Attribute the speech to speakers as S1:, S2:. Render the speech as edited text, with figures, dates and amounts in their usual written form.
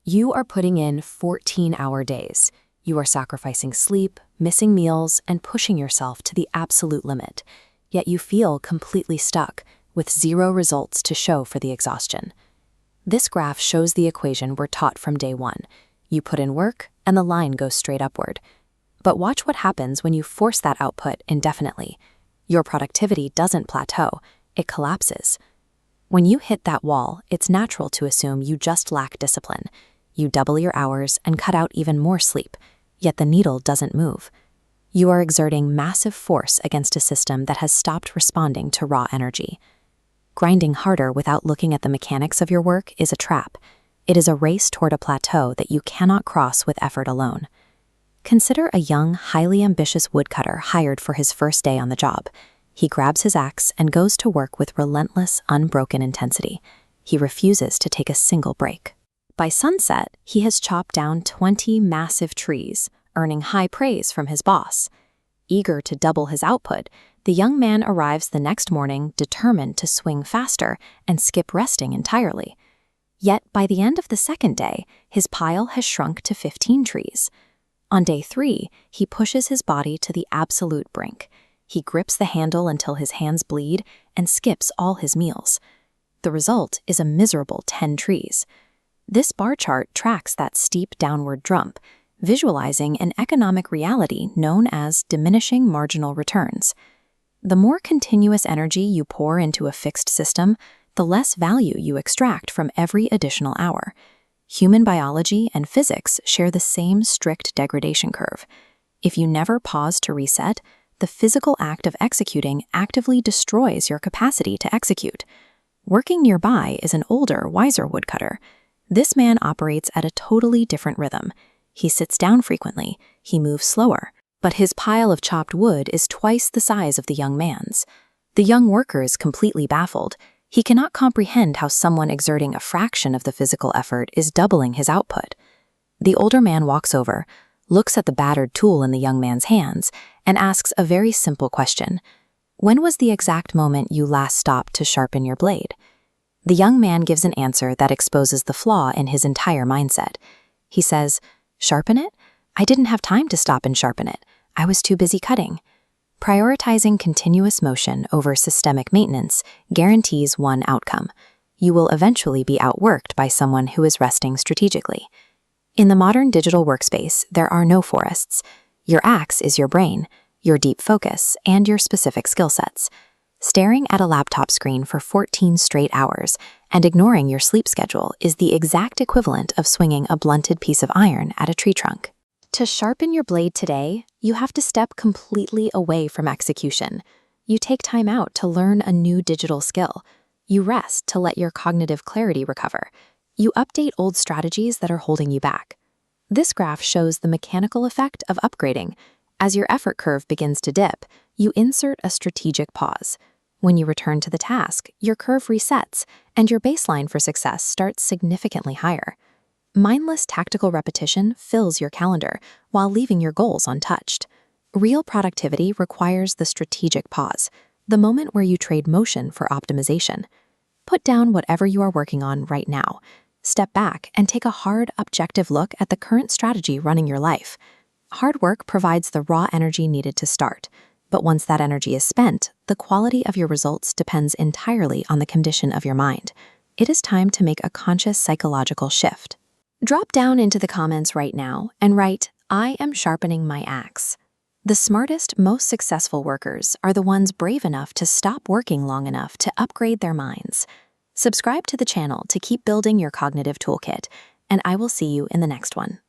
S1: You are putting in 14-hour days. You are sacrificing sleep, missing meals, and pushing yourself to the absolute limit. Yet you feel completely stuck, with zero results to show for the exhaustion. This graph shows the equation we're taught from day one. You put in work, and the line goes straight upward. But watch what happens when you force that output indefinitely. Your productivity doesn't plateau, it collapses. When you hit that wall, it's natural to assume you just lack discipline. You double your hours and cut out even more sleep, yet the needle doesn't move. You are exerting massive force against a system that has stopped responding to raw energy. Grinding harder without looking at the mechanics of your work is a trap. It is a race toward a plateau that you cannot cross with effort alone. Consider a young, highly ambitious woodcutter hired for his first day on the job. He grabs his axe and goes to work with relentless, unbroken intensity. He refuses to take a single break. By sunset, he has chopped down 20 massive trees, earning high praise from his boss. Eager to double his output, the young man arrives the next morning determined to swing faster and skip resting entirely. Yet by the end of the second day, his pile has shrunk to 15 trees. On day 3, he pushes his body to the absolute brink. He grips the handle until his hands bleed and skips all his meals. The result is a miserable 10 trees. This bar chart tracks that steep downward jump, visualizing an economic reality known as diminishing marginal returns. The more continuous energy you pour into a fixed system, the less value you extract from every additional hour. Human biology and physics share the same strict degradation curve. If you never pause to reset, the physical act of executing actively destroys your capacity to execute. Working nearby is an older, wiser woodcutter. This man operates at a totally different rhythm. He sits down frequently, he moves slower, but his pile of chopped wood is twice the size of the young man's. The young worker is completely baffled. He cannot comprehend how someone exerting a fraction of the physical effort is doubling his output. The older man walks over, looks at the battered tool in the young man's hands, and asks a very simple question. When was the exact moment you last stopped to sharpen your blade? The young man gives an answer that exposes the flaw in his entire mindset. He says, "Sharpen it? I didn't have time to stop and sharpen it. I was too busy cutting." Prioritizing continuous motion over systemic maintenance guarantees one outcome. You will eventually be outworked by someone who is resting strategically. In the modern digital workspace, there are no forests. Your axe is your brain, your deep focus, and your specific skill sets. Staring at a laptop screen for 14 straight hours and ignoring your sleep schedule is the exact equivalent of swinging a blunted piece of iron at a tree trunk. To sharpen your blade today, you have to step completely away from execution. You take time out to learn a new digital skill. You rest to let your cognitive clarity recover. You update old strategies that are holding you back. This graph shows the mechanical effect of upgrading. As your effort curve begins to dip, you insert a strategic pause. When you return to the task, your curve resets, and your baseline for success starts significantly higher. Mindless tactical repetition fills your calendar while leaving your goals untouched. Real productivity requires the strategic pause, the moment where you trade motion for optimization. Put down whatever you are working on right now. Step back and take a hard, objective look at the current strategy running your life. Hard work provides the raw energy needed to start. But once that energy is spent, the quality of your results depends entirely on the condition of your mind. It is time to make a conscious psychological shift. Drop down into the comments right now and write, "I am sharpening my axe." The smartest, most successful workers are the ones brave enough to stop working long enough to upgrade their minds. Subscribe to the channel to keep building your cognitive toolkit, and I will see you in the next one.